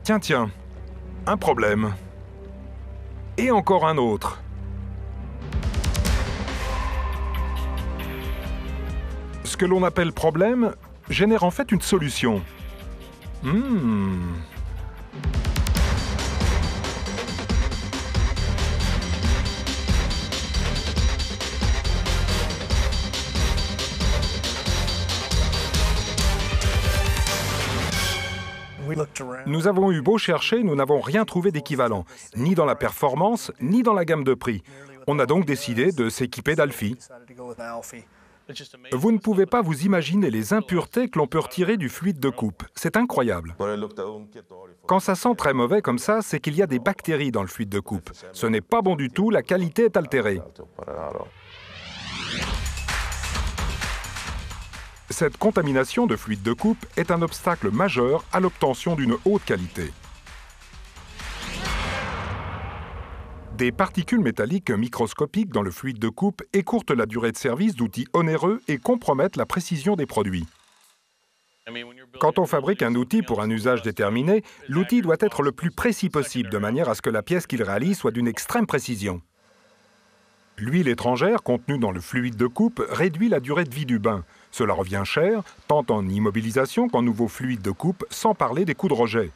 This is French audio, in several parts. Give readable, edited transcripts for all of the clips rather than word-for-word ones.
Tiens, tiens, un problème. Et encore un autre. Ce que l'on appelle problème génère en fait une solution. Nous avons eu beau chercher, nous n'avons rien trouvé d'équivalent, ni dans la performance, ni dans la gamme de prix. On a donc décidé de s'équiper d'Alfie. Vous ne pouvez pas vous imaginer les impuretés que l'on peut retirer du fluide de coupe. C'est incroyable. Quand ça sent très mauvais comme ça, c'est qu'il y a des bactéries dans le fluide de coupe. Ce n'est pas bon du tout, la qualité est altérée. Cette contamination de fluide de coupe est un obstacle majeur à l'obtention d'une haute qualité. Des particules métalliques microscopiques dans le fluide de coupe écourtent la durée de service d'outils onéreux et compromettent la précision des produits. Quand on fabrique un outil pour un usage déterminé, l'outil doit être le plus précis possible, de manière à ce que la pièce qu'il réalise soit d'une extrême précision. L'huile étrangère contenue dans le fluide de coupe réduit la durée de vie du bain. Cela revient cher, tant en immobilisation qu'en nouveau fluide de coupe, sans parler des coûts de rejet.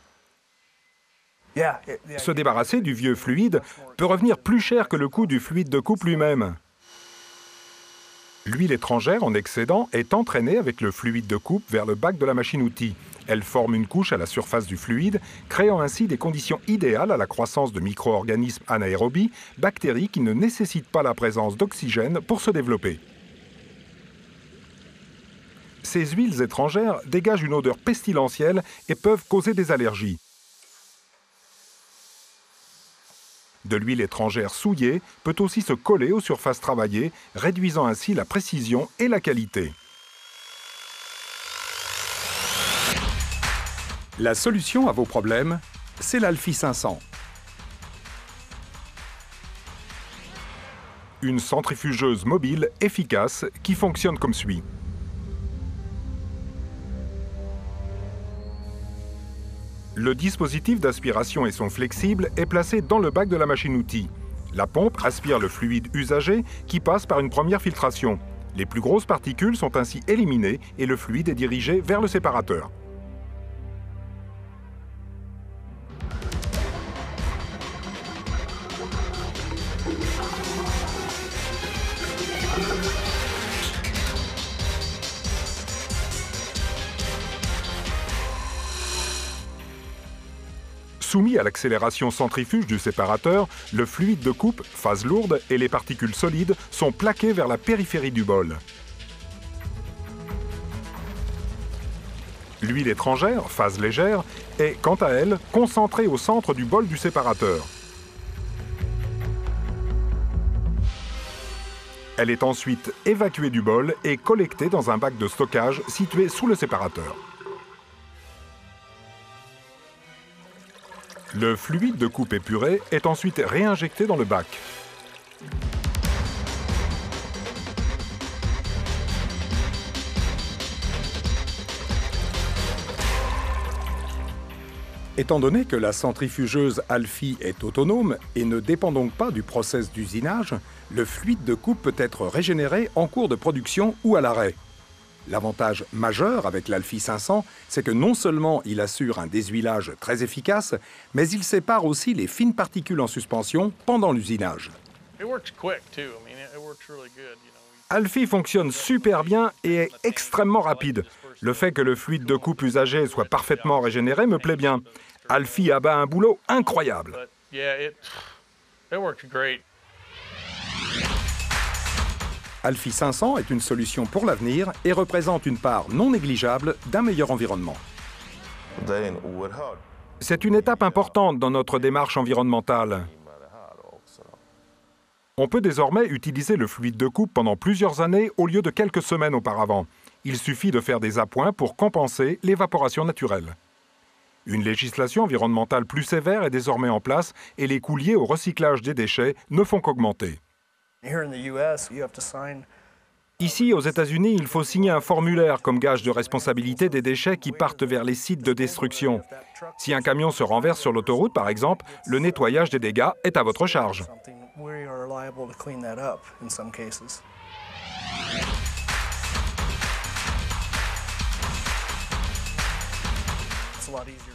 Se débarrasser du vieux fluide peut revenir plus cher que le coût du fluide de coupe lui-même. L'huile étrangère en excédent est entraînée avec le fluide de coupe vers le bac de la machine-outil. Elle forme une couche à la surface du fluide, créant ainsi des conditions idéales à la croissance de micro-organismes anaérobies, bactéries qui ne nécessitent pas la présence d'oxygène pour se développer. Ces huiles étrangères dégagent une odeur pestilentielle et peuvent causer des allergies. De l'huile étrangère souillée peut aussi se coller aux surfaces travaillées, réduisant ainsi la précision et la qualité. La solution à vos problèmes, c'est l'Alfie 500. Une centrifugeuse mobile efficace qui fonctionne comme suit. Le dispositif d'aspiration et son flexible est placé dans le bac de la machine-outil. La pompe aspire le fluide usagé qui passe par une première filtration. Les plus grosses particules sont ainsi éliminées et le fluide est dirigé vers le séparateur. Soumis à l'accélération centrifuge du séparateur, le fluide de coupe, phase lourde, et les particules solides sont plaqués vers la périphérie du bol. L'huile étrangère, phase légère, est, quant à elle, concentrée au centre du bol du séparateur. Elle est ensuite évacuée du bol et collectée dans un bac de stockage situé sous le séparateur. Le fluide de coupe épuré est ensuite réinjecté dans le bac. Étant donné que la centrifugeuse Alfie est autonome et ne dépend donc pas du process d'usinage, le fluide de coupe peut être régénéré en cours de production ou à l'arrêt. L'avantage majeur avec l'Alfie 500, c'est que non seulement il assure un déshuilage très efficace, mais il sépare aussi les fines particules en suspension pendant l'usinage. Alfie fonctionne super bien et est extrêmement rapide. Le fait que le fluide de coupe usagé soit parfaitement régénéré me plaît bien. Alfie abat un boulot incroyable. Alfie 500 est une solution pour l'avenir et représente une part non négligeable d'un meilleur environnement. C'est une étape importante dans notre démarche environnementale. On peut désormais utiliser le fluide de coupe pendant plusieurs années au lieu de quelques semaines auparavant. Il suffit de faire des appoints pour compenser l'évaporation naturelle. Une législation environnementale plus sévère est désormais en place et les coûts liés au recyclage des déchets ne font qu'augmenter. Ici, aux États-Unis, il faut signer un formulaire comme gage de responsabilité des déchets qui partent vers les sites de destruction. Si un camion se renverse sur l'autoroute, par exemple, le nettoyage des dégâts est à votre charge.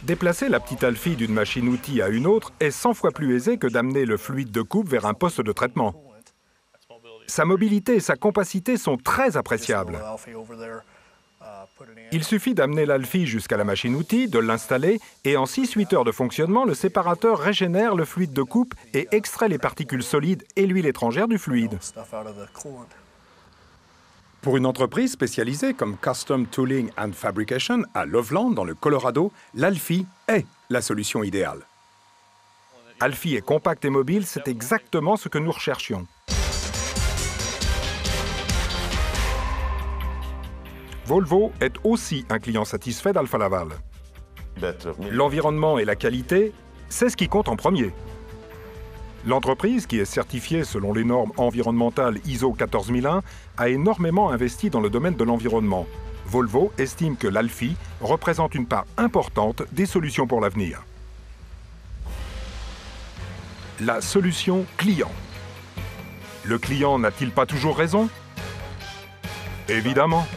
Déplacer la petite Alfie d'une machine-outil à une autre est 100 fois plus aisé que d'amener le fluide de coupe vers un poste de traitement. Sa mobilité et sa compacité sont très appréciables. Il suffit d'amener l'Alfie jusqu'à la machine-outil, de l'installer, et en 6-8 heures de fonctionnement, le séparateur régénère le fluide de coupe et extrait les particules solides et l'huile étrangère du fluide. Pour une entreprise spécialisée comme Custom Tooling and Fabrication à Loveland, dans le Colorado, l'Alfie est la solution idéale. Alfie est compact et mobile, c'est exactement ce que nous recherchions. Volvo est aussi un client satisfait d'Alfa Laval. L'environnement et la qualité, c'est ce qui compte en premier. L'entreprise, qui est certifiée selon les normes environnementales ISO 14001, a énormément investi dans le domaine de l'environnement. Volvo estime que l'Alfie représente une part importante des solutions pour l'avenir. La solution client. Le client n'a-t-il pas toujours raison? Évidemment.